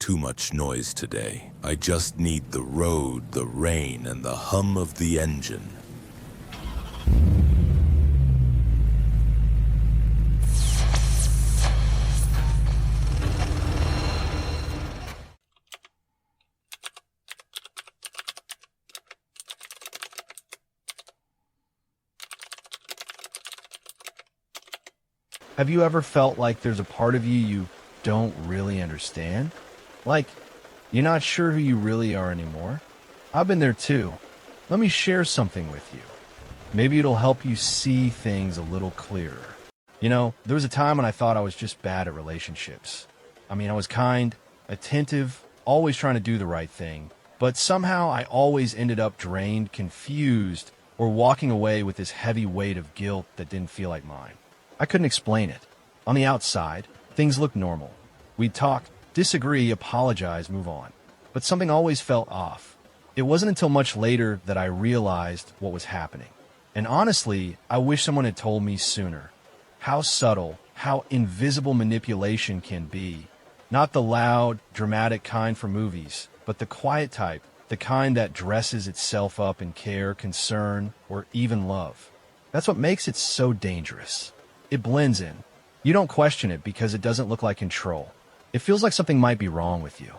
too much noise today. I just need the road, the rain, and the hum of the engine. Have you ever felt like there's a part of you don't really understand? Like, you're not sure who you really are anymore? I've been there too. Let me share something with you. Maybe it'll help you see things a little clearer. There was a time when I thought I was just bad at relationships. I was kind, attentive, always trying to do the right thing, but somehow I always ended up drained, confused, or walking away with this heavy weight of guilt that didn't feel like mine. I couldn't explain it. On the outside, things looked normal. We'd talk, disagree, apologize, move on. But something always felt off. It wasn't until much later that I realized what was happening. And honestly, I wish someone had told me sooner. How subtle, how invisible manipulation can be. Not the loud, dramatic kind from movies, but the quiet type, the kind that dresses itself up in care, concern, or even love. That's what makes it so dangerous. It blends in. You don't question it because it doesn't look like control. It feels like something might be wrong with you.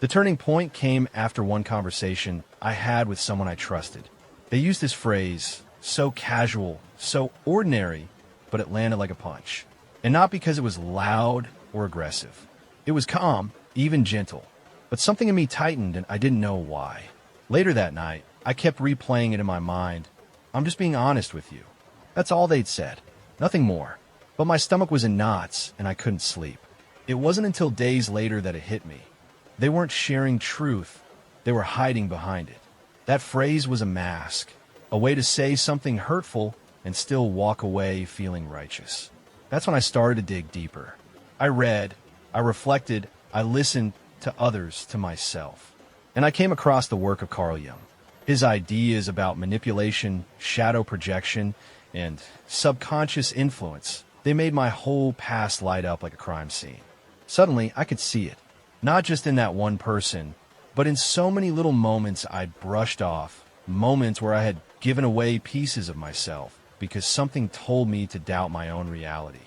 The turning point came after one conversation I had with someone I trusted. They used this phrase, so casual, so ordinary, but it landed like a punch. And not because it was loud or aggressive. It was calm, even gentle. But something in me tightened and I didn't know why. Later that night, I kept replaying it in my mind. I'm just being honest with you. That's all they'd said. Nothing more. But my stomach was in knots and I couldn't sleep. It wasn't until days later that it hit me. They weren't sharing truth. They were hiding behind it. That phrase was a mask, a way to say something hurtful and still walk away feeling righteous. That's when I started to dig deeper. I read, I reflected, I listened to others, to myself. And I came across the work of Carl Jung. His ideas about manipulation, shadow projection, and subconscious influence, they made my whole past light up like a crime scene. Suddenly, I could see it, not just in that one person, but in so many little moments I'd brushed off, moments where I had given away pieces of myself because something told me to doubt my own reality.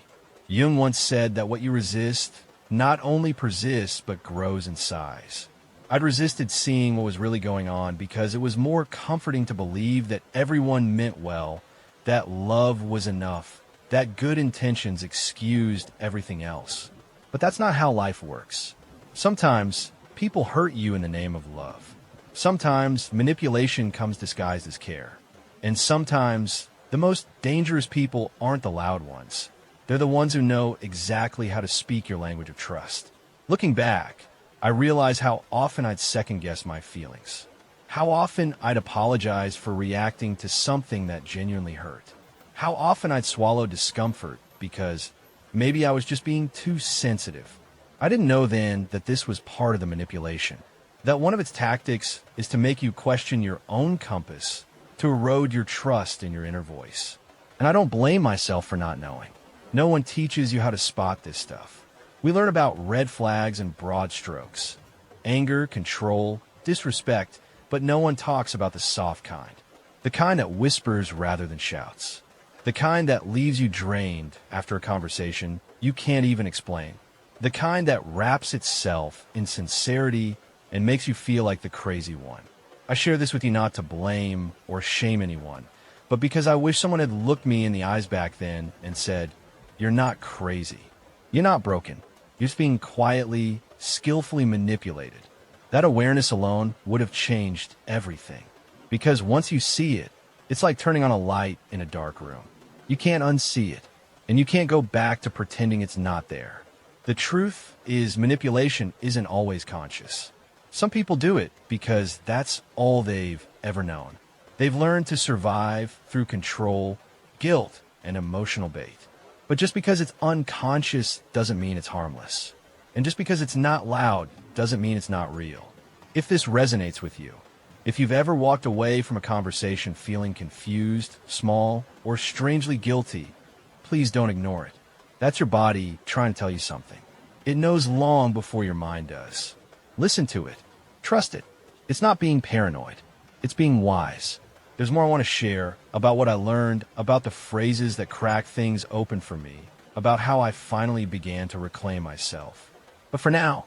Jung once said that what you resist not only persists, but grows in size. I'd resisted seeing what was really going on because it was more comforting to believe that everyone meant well, that love was enough, that good intentions excused everything else. But that's not how life works. Sometimes people hurt you in the name of love. Sometimes manipulation comes disguised as care. And sometimes the most dangerous people aren't the loud ones. They're the ones who know exactly how to speak your language of trust. Looking back, I realize how often I'd second-guess my feelings. How often I'd apologize for reacting to something that genuinely hurt. How often I'd swallow discomfort because maybe I was just being too sensitive. I didn't know then that this was part of the manipulation. That one of its tactics is to make you question your own compass, to erode your trust in your inner voice. And I don't blame myself for not knowing. No one teaches you how to spot this stuff. We learn about red flags in broad strokes. Anger, control, disrespect, but no one talks about the soft kind. The kind that whispers rather than shouts. The kind that leaves you drained after a conversation you can't even explain. The kind that wraps itself in sincerity and makes you feel like the crazy one. I share this with you not to blame or shame anyone, but because I wish someone had looked me in the eyes back then and said, "You're not crazy. You're not broken. You're just being quietly, skillfully manipulated." That awareness alone would have changed everything. Because once you see it, it's like turning on a light in a dark room. You can't unsee it, and you can't go back to pretending it's not there. The truth is manipulation isn't always conscious. Some people do it because that's all they've ever known. They've learned to survive through control, guilt, and emotional bait. But just because it's unconscious doesn't mean it's harmless. And just because it's not loud doesn't mean it's not real. If this resonates with you, if you've ever walked away from a conversation feeling confused, small, or strangely guilty, please don't ignore it. That's your body trying to tell you something. It knows long before your mind does. Listen to it. Trust it. It's not being paranoid. It's being wise. There's more I want to share about what I learned, about the phrases that crack things open for me, about how I finally began to reclaim myself. But for now,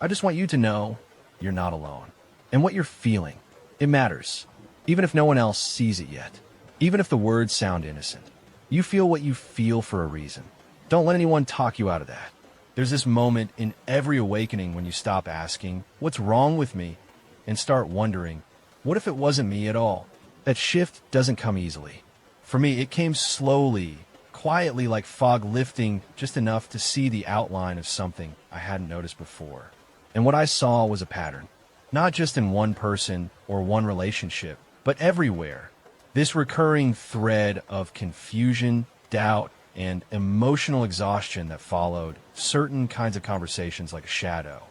I just want you to know you're not alone. And what you're feeling, it matters. Even if no one else sees it yet. Even if the words sound innocent. You feel what you feel for a reason. Don't let anyone talk you out of that. There's this moment in every awakening when you stop asking, what's wrong with me? And start wondering, what if it wasn't me at all? That shift doesn't come easily. For me, it came slowly, quietly, like fog lifting just enough to see the outline of something I hadn't noticed before. And what I saw was a pattern. Not just in one person or one relationship, but everywhere. This recurring thread of confusion, doubt, and emotional exhaustion that followed certain kinds of conversations like a shadow.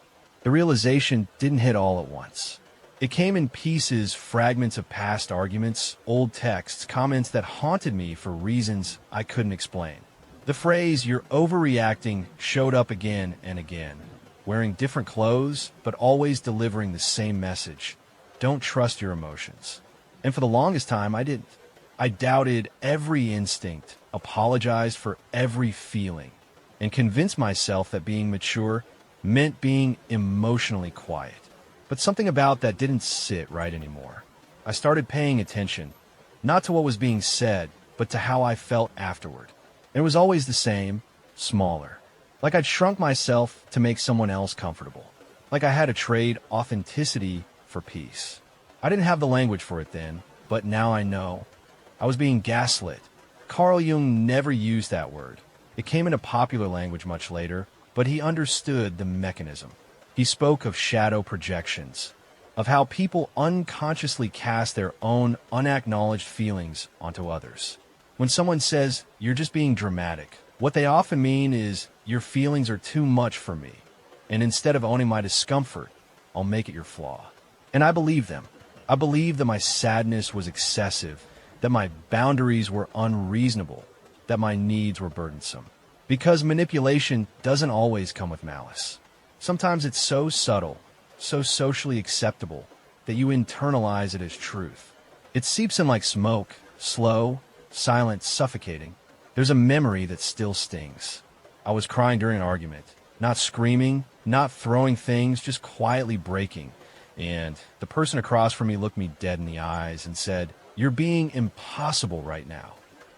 The realization didn't hit all at once. It came in pieces, fragments of past arguments, old texts, comments that haunted me for reasons I couldn't explain. The phrase, "you're overreacting," showed up again and again, wearing different clothes, but always delivering the same message. Don't trust your emotions. And for the longest time, I didn't. I doubted every instinct, apologized for every feeling, and convinced myself that being mature meant being emotionally quiet. But something about that didn't sit right anymore. I started paying attention, not to what was being said, but to how I felt afterward. And it was always the same, smaller. Like I'd shrunk myself to make someone else comfortable. Like I had to trade authenticity for peace. I didn't have the language for it then, but now I know. I was being gaslit. Carl Jung never used that word. It came into popular language much later, but he understood the mechanism. He spoke of shadow projections, of how people unconsciously cast their own unacknowledged feelings onto others. When someone says, "you're just being dramatic," what they often mean is, "your feelings are too much for me, and instead of owning my discomfort, I'll make it your flaw." And I believe them. I believed that my sadness was excessive, that my boundaries were unreasonable, that my needs were burdensome. Because manipulation doesn't always come with malice. Sometimes it's so subtle, so socially acceptable, that you internalize it as truth. It seeps in like smoke, slow, silent, suffocating. There's a memory that still stings. I was crying during an argument, not screaming, not throwing things, just quietly breaking. And the person across from me looked me dead in the eyes and said, "You're being impossible right now."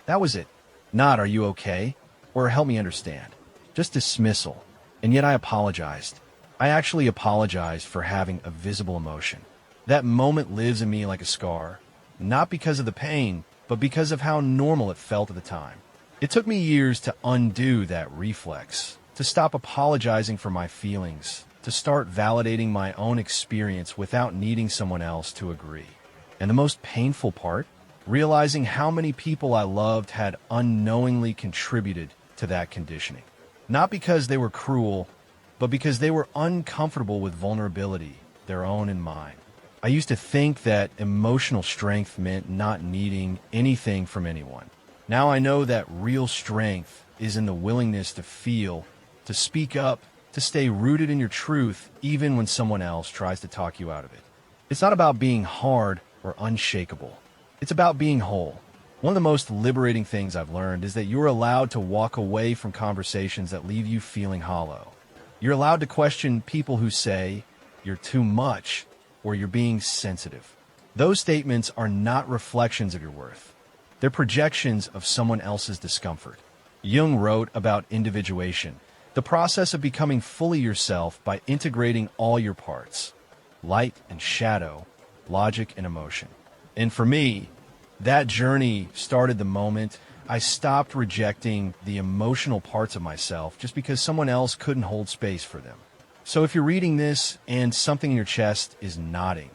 That was it. Not, "Are you okay?" or "Help me understand." Just dismissal. And yet I apologized. I actually apologized for having a visible emotion. That moment lives in me like a scar, not because of the pain, but because of how normal it felt at the time. It took me years to undo that reflex, to stop apologizing for my feelings, to start validating my own experience without needing someone else to agree. And the most painful part, realizing how many people I loved had unknowingly contributed to that conditioning. Not because they were cruel, but because they were uncomfortable with vulnerability, their own and mine. I used to think that emotional strength meant not needing anything from anyone. Now I know that real strength is in the willingness to feel, to speak up, to stay rooted in your truth, even when someone else tries to talk you out of it. It's not about being hard or unshakable. It's about being whole. One of the most liberating things I've learned is that you're allowed to walk away from conversations that leave you feeling hollow. You're allowed to question people who say, "You're too much," or "You're being sensitive." Those statements are not reflections of your worth. They're projections of someone else's discomfort. Jung wrote about individuation, the process of becoming fully yourself by integrating all your parts, light and shadow, logic and emotion. And for me, that journey started the moment I stopped rejecting the emotional parts of myself just because someone else couldn't hold space for them. So if you're reading this and something in your chest is nodding,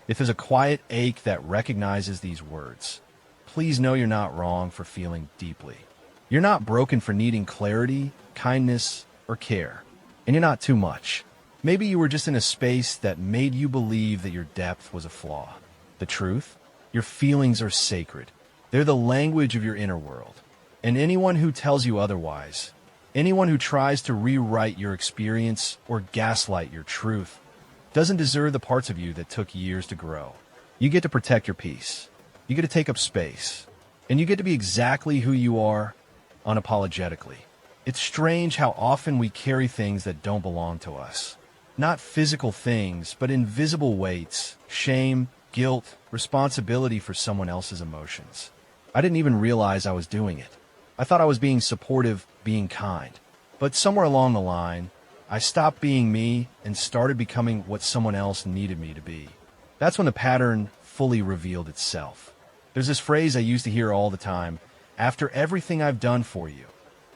if there's a quiet ache that recognizes these words, please know you're not wrong for feeling deeply. You're not broken for needing clarity, kindness, or care. And you're not too much. Maybe you were just in a space that made you believe that your depth was a flaw. The truth? Your feelings are sacred. They're the language of your inner world. And anyone who tells you otherwise, anyone who tries to rewrite your experience or gaslight your truth, doesn't deserve the parts of you that took years to grow. You get to protect your peace. You get to take up space. And you get to be exactly who you are, unapologetically. It's strange how often we carry things that don't belong to us. Not physical things, but invisible weights, shame, guilt, responsibility for someone else's emotions. I didn't even realize I was doing it. I thought I was being supportive, being kind. But somewhere along the line, I stopped being me and started becoming what someone else needed me to be. That's when the pattern fully revealed itself. There's this phrase I used to hear all the time, after everything I've done for you.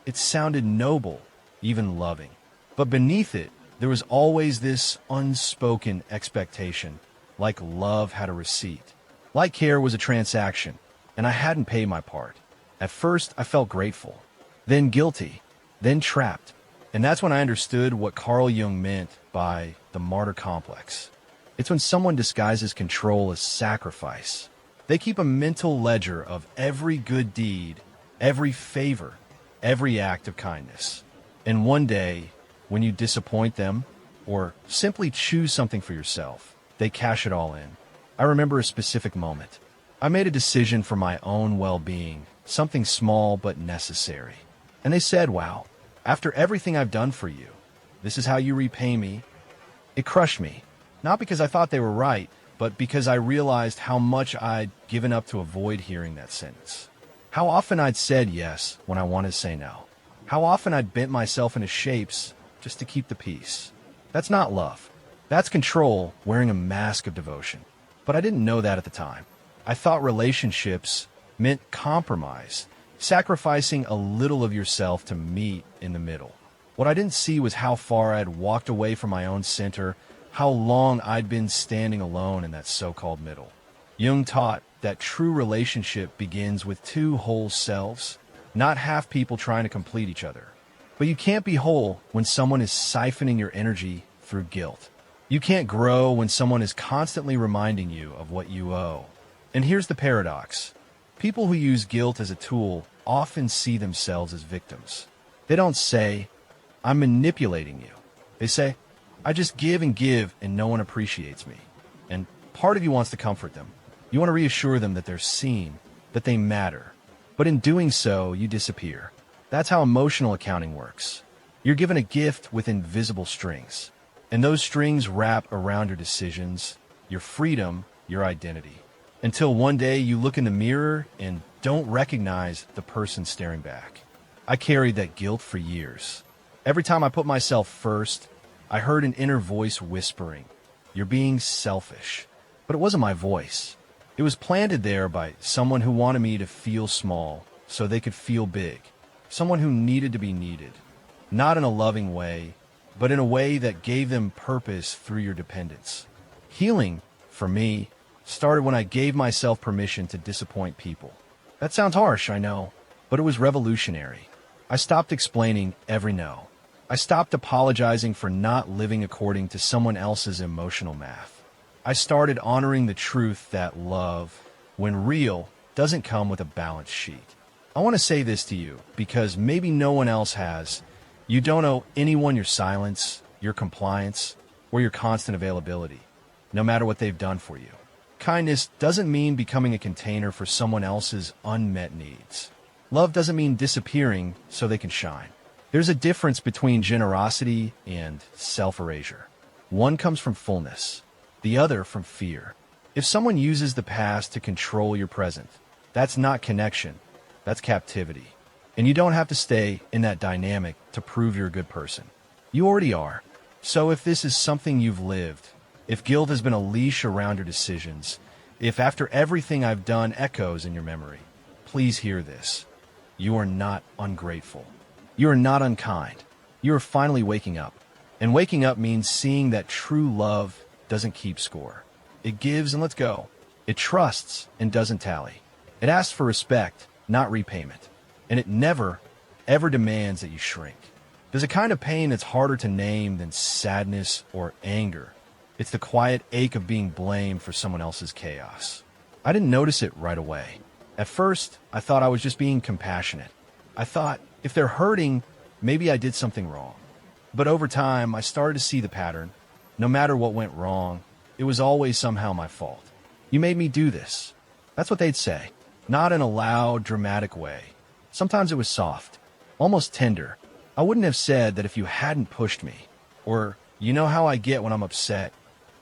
It sounded noble, even loving. But beneath it, there was always this unspoken expectation, like love had a receipt. Like care was a transaction, and I hadn't paid my part. At first, I felt grateful, then guilty, then trapped. And that's when I understood what Carl Jung meant by the martyr complex. It's when someone disguises control as sacrifice. They keep a mental ledger of every good deed, every favor, every act of kindness. And one day, when you disappoint them, or simply choose something for yourself, they cash it all in. I remember a specific moment. I made a decision for my own well-being, something small but necessary. And they said, wow, after everything I've done for you, this is how you repay me. It crushed me, not because I thought they were right, but because I realized how much I'd given up to avoid hearing that sentence. How often I'd said yes when I wanted to say no. How often I'd bent myself into shapes just to keep the peace. That's not love. That's control wearing a mask of devotion. But I didn't know that at the time. I thought relationships meant compromise, sacrificing a little of yourself to meet in the middle. What I didn't see was how far I'd walked away from my own center, how long I'd been standing alone in that so-called middle. Jung taught that true relationship begins with two whole selves, not half people trying to complete each other. But you can't be whole when someone is siphoning your energy through guilt. You can't grow when someone is constantly reminding you of what you owe. And here's the paradox. People who use guilt as a tool often see themselves as victims. They don't say, I'm manipulating you. They say, I just give and no one appreciates me. And part of you wants to comfort them. You want to reassure them that they're seen, that they matter. But in doing so, you disappear. That's how emotional accounting works. You're given a gift with invisible strings. And those strings wrap around your decisions, your freedom, your identity. Until one day you look in the mirror and don't recognize the person staring back. I carried that guilt for years. Every time I put myself first, I heard an inner voice whispering, you're being selfish. But it wasn't my voice. It was planted there by someone who wanted me to feel small so they could feel big. Someone who needed to be needed. Not in a loving way, but in a way that gave them purpose through your dependence. Healing, for me, started when I gave myself permission to disappoint people. That sounds harsh, I know, but it was revolutionary. I stopped explaining every no. I stopped apologizing for not living according to someone else's emotional math. I started honoring the truth that love, when real, doesn't come with a balance sheet. I want to say this to you because maybe no one else has. You don't owe anyone your silence, your compliance, or your constant availability, no matter what they've done for you. Kindness doesn't mean becoming a container for someone else's unmet needs. Love doesn't mean disappearing so they can shine. There's a difference between generosity and self-erasure. One comes from fullness, the other from fear. If someone uses the past to control your present, that's not connection, that's captivity. And you don't have to stay in that dynamic to prove you're a good person. You already are. So if this is something you've lived, if guilt has been a leash around your decisions, if after everything I've done echoes in your memory, please hear this. You are not ungrateful. You are not unkind. You are finally waking up. And waking up means seeing that true love doesn't keep score. It gives and lets go. It trusts and doesn't tally. It asks for respect, not repayment. And it never, ever demands that you shrink. There's a kind of pain that's harder to name than sadness or anger. It's the quiet ache of being blamed for someone else's chaos. I didn't notice it right away. At first, I thought I was just being compassionate. I thought, if they're hurting, maybe I did something wrong. But over time, I started to see the pattern. No matter what went wrong, it was always somehow my fault. You made me do this. That's what they'd say. Not in a loud, dramatic way. Sometimes it was soft, almost tender. I wouldn't have said that if you hadn't pushed me. Or, you know how I get when I'm upset.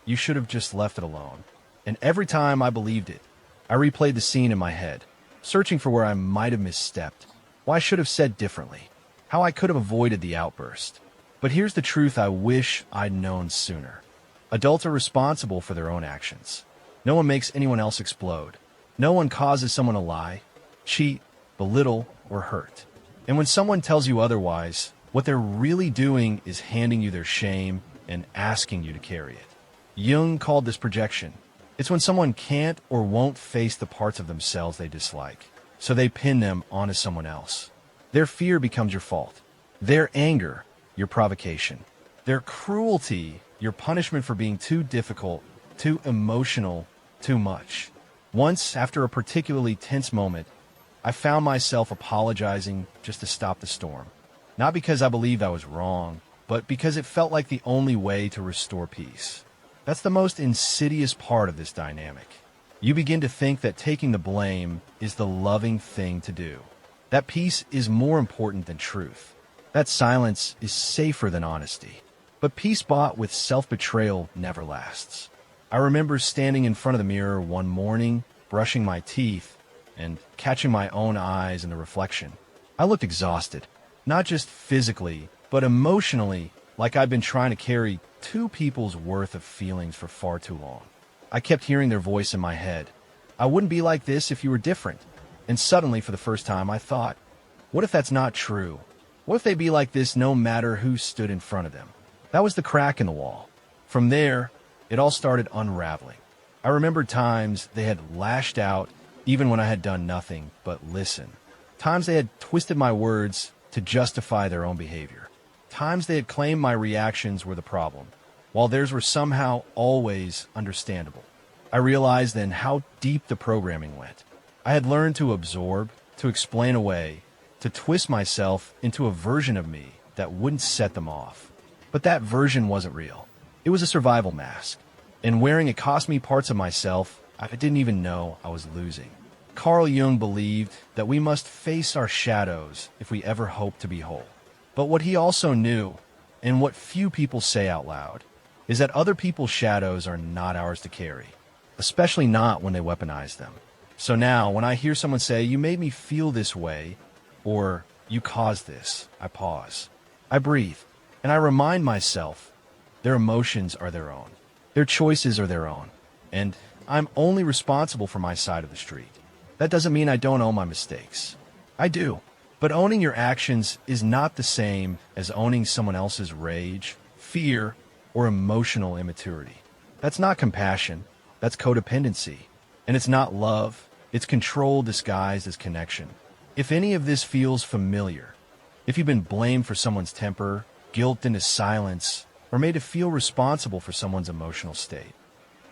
You should have just left it alone. And every time I believed it, I replayed the scene in my head, searching for where I might have misstepped, what I should have said differently, how I could have avoided the outburst. But here's the truth I wish I'd known sooner. Adults are responsible for their own actions. No one makes anyone else explode. No one causes someone to lie, cheat, belittle, or hurt. And when someone tells you otherwise, what they're really doing is handing you their shame and asking you to carry it. Jung called this projection. It's when someone can't or won't face the parts of themselves they dislike, so they pin them onto someone else. Their fear becomes your fault. Their anger, your provocation. Their cruelty, your punishment for being too difficult, too emotional, too much. Once, after a particularly tense moment, I found myself apologizing just to stop the storm. Not because I believed I was wrong, but because it felt like the only way to restore peace. That's the most insidious part of this dynamic. You begin to think that taking the blame is the loving thing to do. That peace is more important than truth. That silence is safer than honesty. But peace bought with self-betrayal never lasts. I remember standing in front of the mirror one morning, brushing my teeth, and catching my own eyes in the reflection. I looked exhausted, not just physically, but emotionally, like I'd been trying to carry two people's worth of feelings for far too long. I kept hearing their voice in my head. I wouldn't be like this if you were different. And suddenly, for the first time, I thought, what if that's not true? What if they'd be like this no matter who stood in front of them? That was the crack in the wall. From there, it all started unraveling. I remembered times they had lashed out even when I had done nothing but listen. Times they had twisted my words to justify their own behavior. Times they had claimed my reactions were the problem, while theirs were somehow always understandable. I realized then how deep the programming went. I had learned to absorb, to explain away, to twist myself into a version of me that wouldn't set them off. But that version wasn't real. It was a survival mask. And wearing it cost me parts of myself I didn't even know I was losing. Carl Jung believed that we must face our shadows if we ever hope to be whole. But what he also knew, and what few people say out loud, is that other people's shadows are not ours to carry, especially not when they weaponize them. So now, when I hear someone say, "You made me feel this way," or "You caused this," I pause. I breathe, and I remind myself their emotions are their own. Their choices are their own. And I'm only responsible for my side of the street. That doesn't mean I don't own my mistakes. I do. But owning your actions is not the same as owning someone else's rage, fear, or emotional immaturity. That's not compassion. That's codependency. And it's not love. It's control disguised as connection. If any of this feels familiar, if you've been blamed for someone's temper, guilt into silence, or made to feel responsible for someone's emotional state,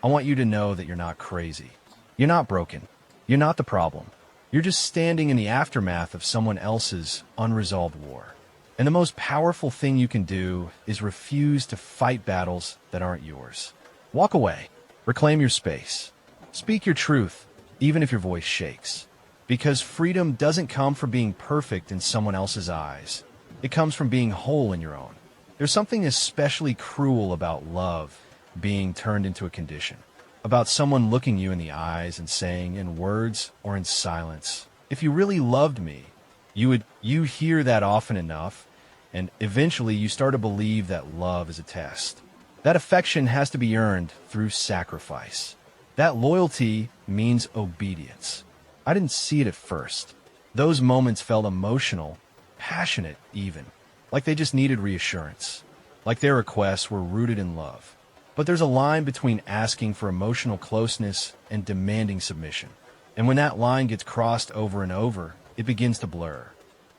I want you to know that you're not crazy. You're not broken. You're not the problem. You're just standing in the aftermath of someone else's unresolved war. And the most powerful thing you can do is refuse to fight battles that aren't yours. Walk away. Reclaim your space. Speak your truth, even if your voice shakes. Because freedom doesn't come from being perfect in someone else's eyes. It comes from being whole in your own. There's something especially cruel about love being turned into a condition. About someone looking you in the eyes and saying in words or in silence, "If you really loved me," you hear that often enough, and eventually you start to believe that love is a test. That affection has to be earned through sacrifice. That loyalty means obedience. I didn't see it at first. Those moments felt emotional, passionate even, like they just needed reassurance, like their requests were rooted in love. But there's a line between asking for emotional closeness and demanding submission. And when that line gets crossed over and over, it begins to blur.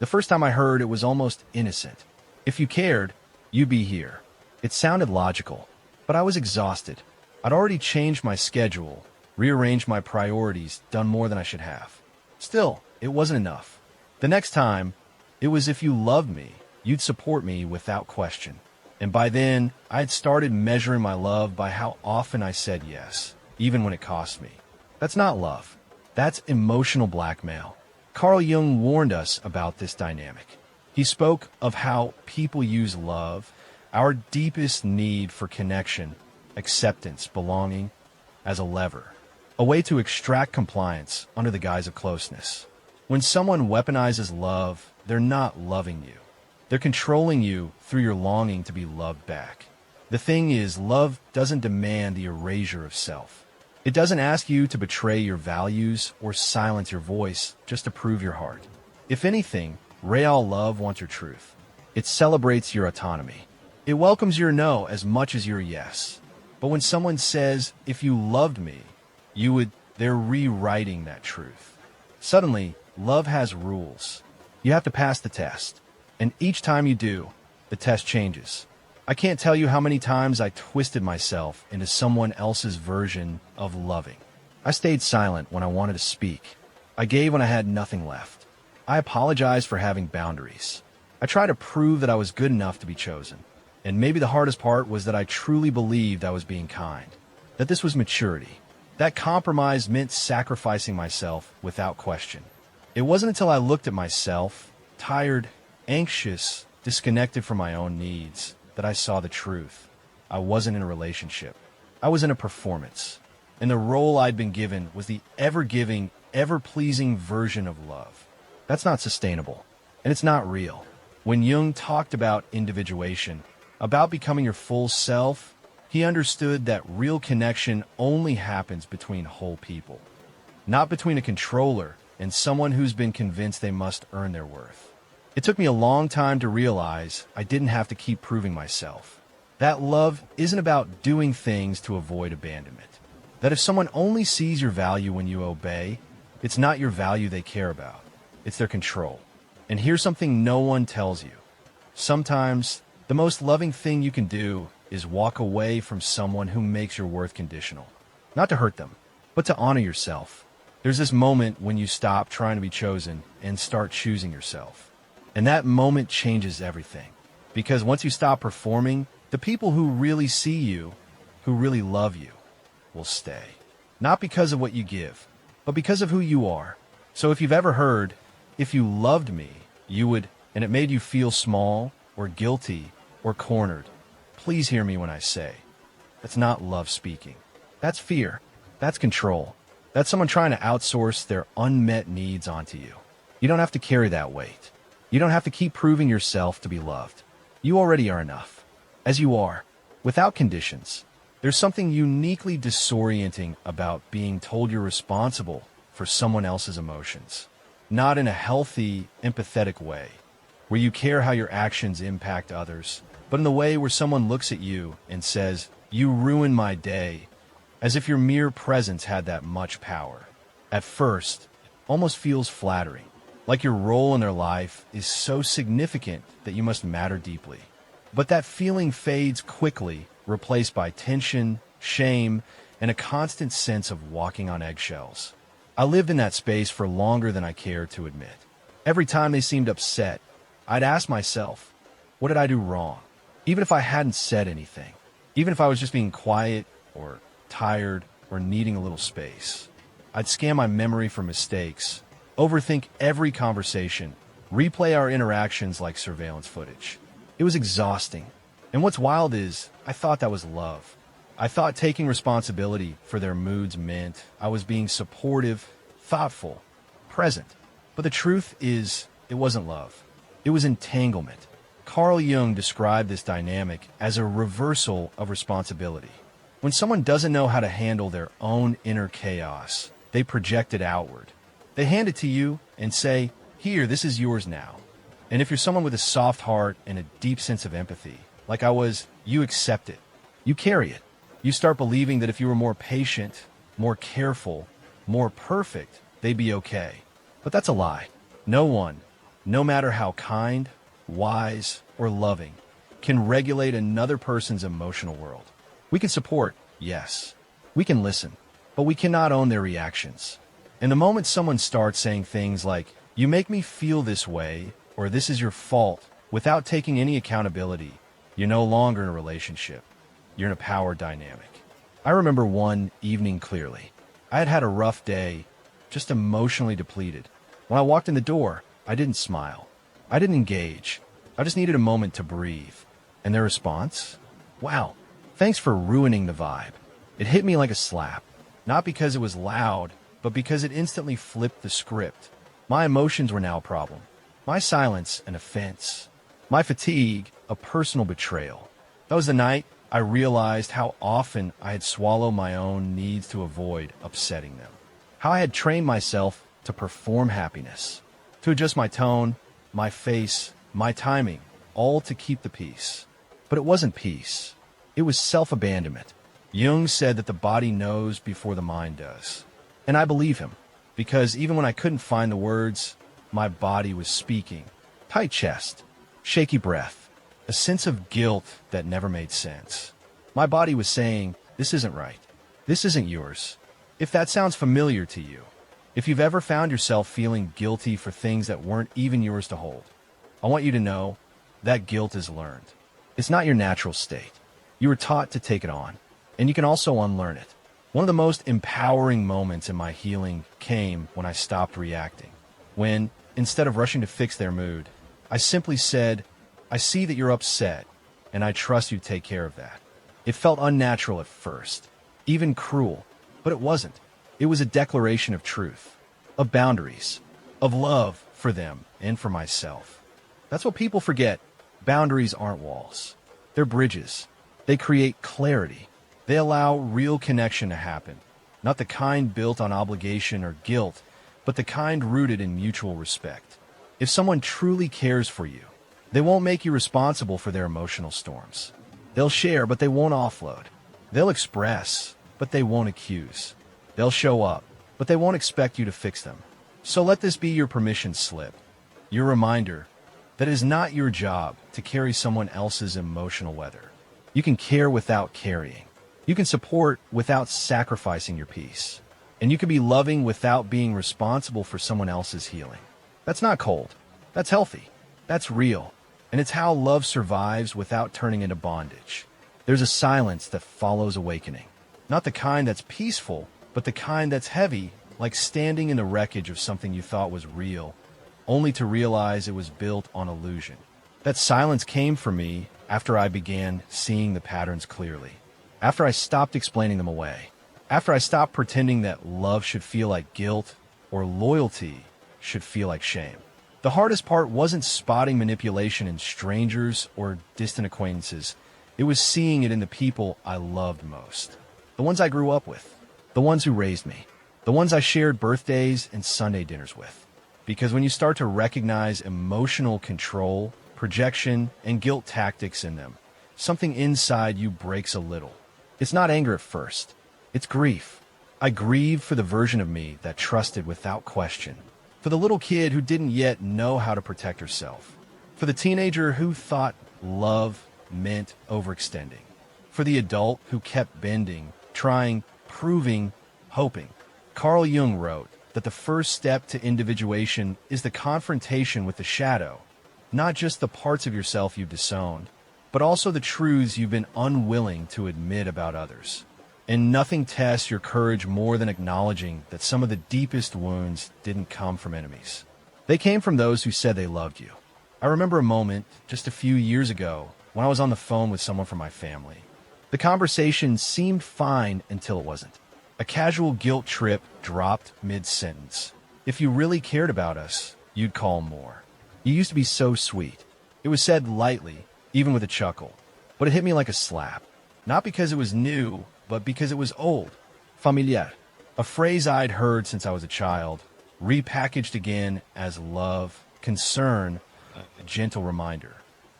The first time I heard it was almost innocent. If you cared, you'd be here. It sounded logical, but I was exhausted. I'd already changed my schedule, rearranged my priorities, done more than I should have. Still, it wasn't enough. The next time, it was if you loved me, you'd support me without question. And by then, I had started measuring my love by how often I said yes, even when it cost me. That's not love. That's emotional blackmail. Carl Jung warned us about this dynamic. He spoke of how people use love, our deepest need for connection, acceptance, belonging, as a lever, a way to extract compliance under the guise of closeness. When someone weaponizes love, they're not loving you. They're controlling you through your longing to be loved back. The thing is, love doesn't demand the erasure of self. It doesn't ask you to betray your values or silence your voice just to prove your heart. If anything, real love wants your truth. It celebrates your autonomy. It welcomes your no as much as your yes. But when someone says, if you loved me, you would, they're rewriting that truth. Suddenly, love has rules. You have to pass the test. And each time you do, the test changes. I can't tell you how many times I twisted myself into someone else's version of loving. I stayed silent when I wanted to speak. I gave when I had nothing left. I apologized for having boundaries. I tried to prove that I was good enough to be chosen. And maybe the hardest part was that I truly believed I was being kind, that this was maturity. That compromise meant sacrificing myself without question. It wasn't until I looked at myself, tired, anxious, disconnected from my own needs, that I saw the truth. I wasn't in a relationship. I was in a performance. And the role I'd been given was the ever-giving, ever-pleasing version of love. That's not sustainable. And it's not real. When Jung talked about individuation, about becoming your full self, he understood that real connection only happens between whole people, not between a controller and someone who's been convinced they must earn their worth. It took me a long time to realize I didn't have to keep proving myself. That love isn't about doing things to avoid abandonment. That if someone only sees your value when you obey, it's not your value they care about. It's their control. And here's something no one tells you. Sometimes, the most loving thing you can do is walk away from someone who makes your worth conditional. Not to hurt them, but to honor yourself. There's this moment when you stop trying to be chosen and start choosing yourself. And that moment changes everything. Because once you stop performing, the people who really see you, who really love you, will stay. Not because of what you give, but because of who you are. So if you've ever heard, if you loved me, you would, and it made you feel small or guilty or cornered, please hear me when I say, that's not love speaking. That's fear. That's control. That's someone trying to outsource their unmet needs onto you. You don't have to carry that weight. You don't have to keep proving yourself to be loved. You already are enough. As you are, without conditions. There's something uniquely disorienting about being told you're responsible for someone else's emotions. Not in a healthy, empathetic way, where you care how your actions impact others, but in the way where someone looks at you and says, you ruined my day, as if your mere presence had that much power. At first, it almost feels flattering, like your role in their life is so significant that you must matter deeply. But that feeling fades quickly, replaced by tension, shame, and a constant sense of walking on eggshells. I lived in that space for longer than I care to admit. Every time they seemed upset, I'd ask myself, what did I do wrong? Even if I hadn't said anything, even if I was just being quiet or tired or needing a little space. I'd scan my memory for mistakes, overthink every conversation, replay our interactions like surveillance footage. It was exhausting. And what's wild is, I thought that was love. I thought taking responsibility for their moods meant I was being supportive, thoughtful, present. But the truth is, it wasn't love. It was entanglement. Carl Jung described this dynamic as a reversal of responsibility. When someone doesn't know how to handle their own inner chaos, they project it outward. They hand it to you and say, here, this is yours now. And if you're someone with a soft heart and a deep sense of empathy, like I was, you accept it. You carry it. You start believing that if you were more patient, more careful, more perfect, they'd be okay. But that's a lie. No one, no matter how kind, wise, or loving, can regulate another person's emotional world. We can support, yes. We can listen, but we cannot own their reactions. And the moment someone starts saying things like, you make me feel this way, or this is your fault, without taking any accountability, You're no longer in a relationship. You're in a power dynamic. I remember one evening clearly. I had had a rough day, just emotionally depleted. When I walked in the door, I didn't smile. I didn't engage. I just needed a moment to breathe. And their response? Wow, thanks for ruining the vibe. It hit me like a slap. Not because it was loud, but because it instantly flipped the script. My emotions were now a problem. My silence, an offense. My fatigue, a personal betrayal. That was the night I realized how often I had swallowed my own needs to avoid upsetting them. How I had trained myself to perform happiness, to adjust my tone, my face, my timing, all to keep the peace. But it wasn't peace. It was self-abandonment. Jung said that the body knows before the mind does. And I believe him, because even when I couldn't find the words, my body was speaking. Tight chest, shaky breath, a sense of guilt that never made sense. My body was saying, this isn't right. This isn't yours. If that sounds familiar to you, if you've ever found yourself feeling guilty for things that weren't even yours to hold, I want you to know that guilt is learned. It's not your natural state. You were taught to take it on, and you can also unlearn it. One of the most empowering moments in my healing came when I stopped reacting. When, instead of rushing to fix their mood, I simply said, I see that you're upset, and I trust you to take care of that. It felt unnatural at first, even cruel, but it wasn't. It was a declaration of truth, of boundaries, of love for them and for myself. That's what people forget. Boundaries aren't walls. They're bridges. They create clarity. They allow real connection to happen, not the kind built on obligation or guilt, but the kind rooted in mutual respect. If someone truly cares for you, they won't make you responsible for their emotional storms. They'll share, but they won't offload. They'll express, but they won't accuse. They'll show up, but they won't expect you to fix them. So let this be your permission slip, your reminder that it is not your job to carry someone else's emotional weather. You can care without carrying. You can support without sacrificing your peace. And you can be loving without being responsible for someone else's healing. That's not cold. That's healthy. That's real. And it's how love survives without turning into bondage. There's a silence that follows awakening. Not the kind that's peaceful, but the kind that's heavy, like standing in the wreckage of something you thought was real, only to realize it was built on illusion. That silence came for me after I began seeing the patterns clearly. After I stopped explaining them away. After I stopped pretending that love should feel like guilt or loyalty should feel like shame. The hardest part wasn't spotting manipulation in strangers or distant acquaintances. It was seeing it in the people I loved most. The ones I grew up with. The ones who raised me. The ones I shared birthdays and Sunday dinners with. Because when you start to recognize emotional control, projection, and guilt tactics in them, something inside you breaks a little. It's not anger at first. It's grief. I grieve for the version of me that trusted without question. For the little kid who didn't yet know how to protect herself. For the teenager who thought love meant overextending. For the adult who kept bending, trying, proving, hoping. Carl Jung wrote that the first step to individuation is the confrontation with the shadow, not just the parts of yourself you've disowned, but also the truths you've been unwilling to admit about others. And nothing tests your courage more than acknowledging that some of the deepest wounds didn't come from enemies. They came from those who said they loved you. I remember a moment just a few years ago when I was on the phone with someone from my family. The conversation seemed fine until it wasn't. A casual guilt trip dropped mid-sentence. If you really cared about us, you'd call more. You used to be so sweet. It was said lightly, even with a chuckle. But it hit me like a slap. Not because it was new, but because it was old. Familiar. A phrase I'd heard since I was a child, repackaged again as love, concern, a gentle reminder.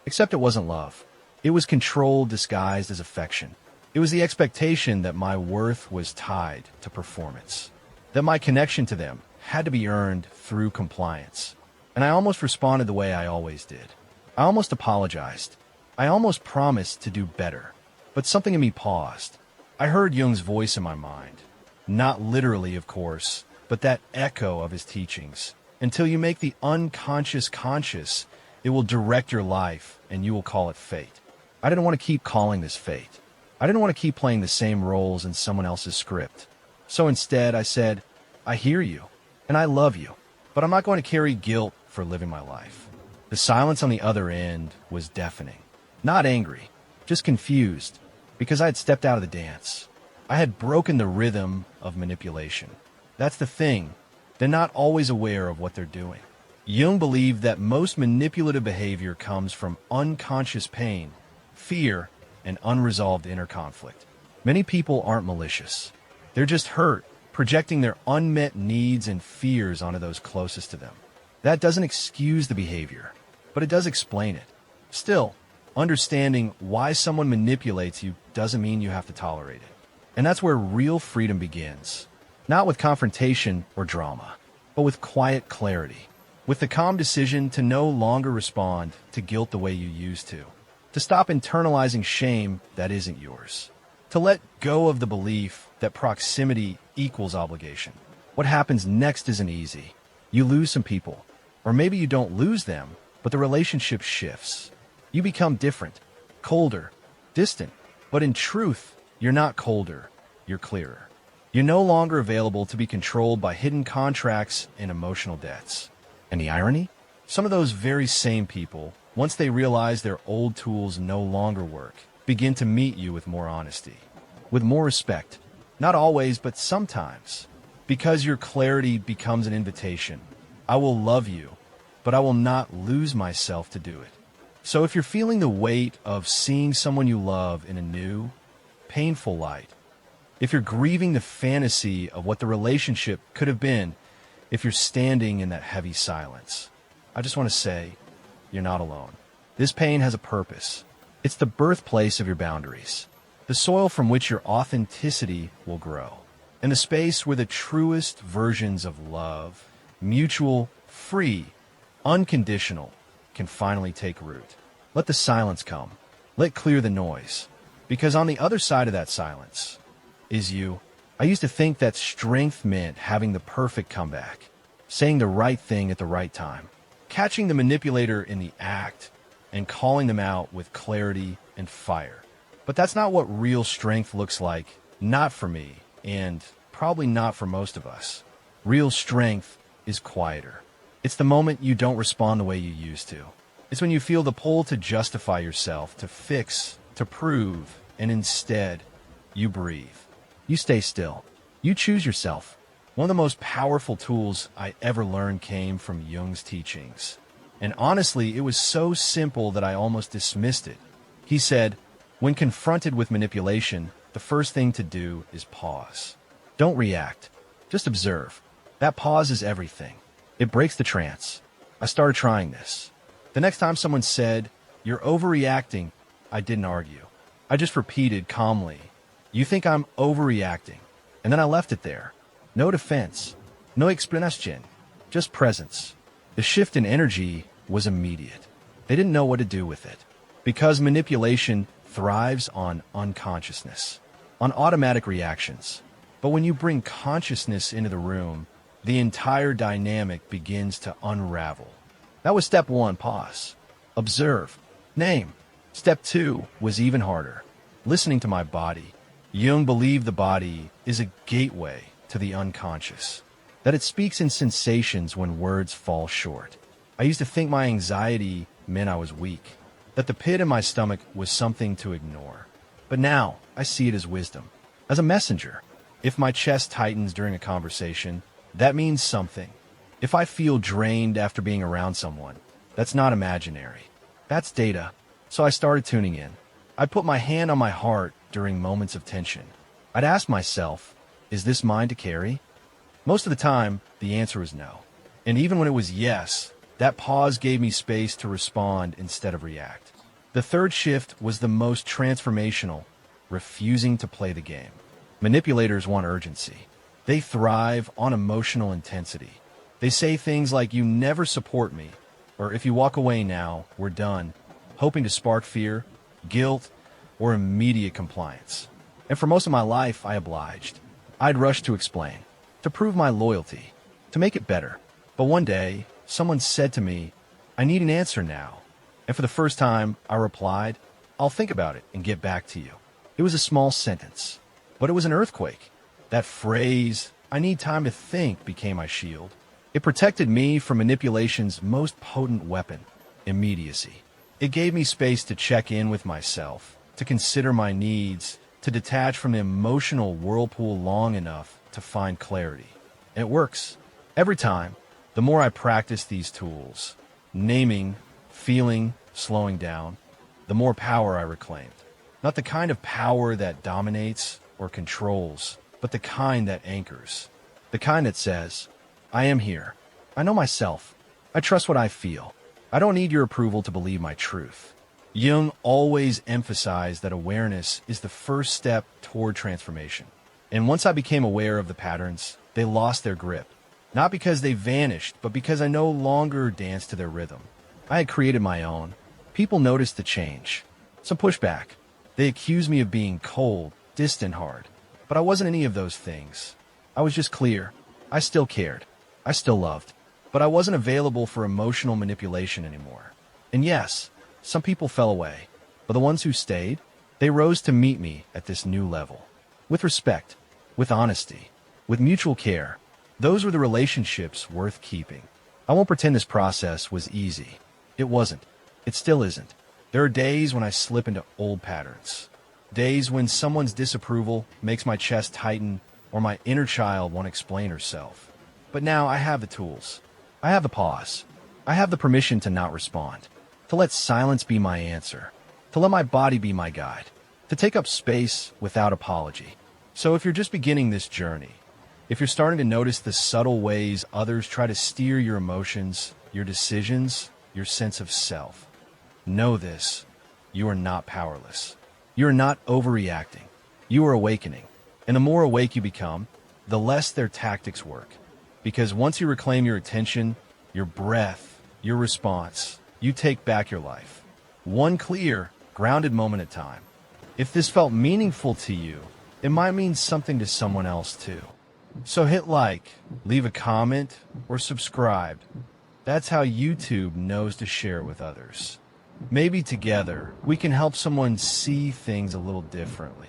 Except it wasn't love. It was control disguised as affection. It was the expectation that my worth was tied to performance. That my connection to them had to be earned through compliance. And I almost responded the way I always did. I almost apologized. I almost promised to do better. But something in me paused. I heard Jung's voice in my mind. Not literally, of course, but that echo of his teachings. Until you make the unconscious conscious, it will direct your life, and you will call it fate. I didn't want to keep calling this fate. I didn't want to keep playing the same roles in someone else's script. So instead, I said, I hear you, and I love you, but I'm not going to carry guilt for living my life. The silence on the other end was deafening. Not angry, just confused, because I had stepped out of the dance. I had broken the rhythm of manipulation. That's the thing. They're not always aware of what they're doing. Jung believed that most manipulative behavior comes from unconscious pain, fear, and unresolved inner conflict. Many people aren't malicious. They're just hurt, projecting their unmet needs and fears onto those closest to them. That doesn't excuse the behavior, but it does explain it. Still, understanding why someone manipulates you doesn't mean you have to tolerate it. And that's where real freedom begins. Not with confrontation or drama, but with quiet clarity. With the calm decision to no longer respond to guilt the way you used to. To stop internalizing shame that isn't yours. To let go of the belief that proximity equals obligation. What happens next isn't easy. You lose some people. Or maybe you don't lose them, but the relationship shifts. You become different, colder, distant. But in truth, you're not colder, you're clearer. You're no longer available to be controlled by hidden contracts and emotional debts. And the irony? Some of those very same people, once they realize their old tools no longer work, begin to meet you with more honesty, with more respect. Not always, but sometimes. Because your clarity becomes an invitation. I will love you, but I will not lose myself to do it. So if you're feeling the weight of seeing someone you love in a new, painful light, if you're grieving the fantasy of what the relationship could have been, if you're standing in that heavy silence, I just want to say, you're not alone. This pain has a purpose. It's the birthplace of your boundaries, the soil from which your authenticity will grow, and the space where the truest versions of love, mutual, free, unconditional, can finally take root. Let the silence come. Let clear the noise. Because on the other side of that silence is you. I used to think that strength meant having the perfect comeback, saying the right thing at the right time, catching the manipulator in the act, and calling them out with clarity and fire. But that's not what real strength looks like, not for me, and probably not for most of us. Real strength is quieter. It's the moment you don't respond the way you used to. It's when you feel the pull to justify yourself, to fix, to prove, and instead, you breathe. You stay still. You choose yourself. One of the most powerful tools I ever learned came from Jung's teachings. And honestly, it was so simple that I almost dismissed it. He said, when confronted with manipulation, the first thing to do is pause. Don't react. Just observe. That pause is everything. It breaks the trance. I started trying this. The next time someone said, you're overreacting, I didn't argue. I just repeated calmly, you think I'm overreacting. And then I left it there. No defense. No explanation. Just presence. The shift in energy was immediate. They didn't know what to do with it. Because manipulation thrives on unconsciousness, on automatic reactions. But when you bring consciousness into the room, the entire dynamic begins to unravel. That was step one, pause. Observe. Name. Step two was even harder. Listening to my body. Jung believed the body is a gateway to the unconscious, that it speaks in sensations when words fall short. I used to think my anxiety meant I was weak, that the pit in my stomach was something to ignore. But now I see it as wisdom, as a messenger. If my chest tightens during a conversation, that means something. If I feel drained after being around someone, that's not imaginary. That's data. So I started tuning in. I'd put my hand on my heart during moments of tension. I'd ask myself, is this mine to carry? Most of the time, the answer was no. And even when it was yes, that pause gave me space to respond instead of react. The third shift was the most transformational, refusing to play the game. Manipulators want urgency. They thrive on emotional intensity. They say things like, you never support me, or if you walk away now, we're done, hoping to spark fear, guilt, or immediate compliance. And for most of my life, I obliged. I'd rush to explain, to prove my loyalty, to make it better. But one day, someone said to me, I need an answer now. And for the first time, I replied, I'll think about it and get back to you. It was a small sentence, but it was an earthquake. That phrase, I need time to think, became my shield. It protected me from manipulation's most potent weapon, immediacy. It gave me space to check in with myself, to consider my needs, to detach from the emotional whirlpool long enough to find clarity. And it works. Every time, the more I practice these tools, naming, feeling, slowing down, the more power I reclaimed. Not the kind of power that dominates or controls, but the kind that anchors. The kind that says, I am here. I know myself. I trust what I feel. I don't need your approval to believe my truth. Jung always emphasized that awareness is the first step toward transformation. And once I became aware of the patterns, they lost their grip. Not because they vanished, but because I no longer danced to their rhythm. I had created my own. People noticed the change. Some pushback. They accused me of being cold, distant, hard. But I wasn't any of those things. I was just clear. I still cared. I still loved. But I wasn't available for emotional manipulation anymore. And yes, some people fell away. But the ones who stayed, they rose to meet me at this new level. With respect, with honesty, with mutual care. Those were the relationships worth keeping. I won't pretend this process was easy. It wasn't. It still isn't. There are days when I slip into old patterns. Days when someone's disapproval makes my chest tighten or my inner child won't explain herself. But now I have the tools. I have the pause. I have the permission to not respond. To let silence be my answer. To let my body be my guide. To take up space without apology. So if you're just beginning this journey, if you're starting to notice the subtle ways others try to steer your emotions, your decisions, your sense of self, know this: you are not powerless. You are not overreacting. You are awakening. And the more awake you become, the less their tactics work. Because once you reclaim your attention, your breath, your response, you take back your life. One clear, grounded moment at a time. If this felt meaningful to you, it might mean something to someone else too. So hit like, leave a comment, or subscribe. That's how YouTube knows to share it with others. Maybe together, we can help someone see things a little differently.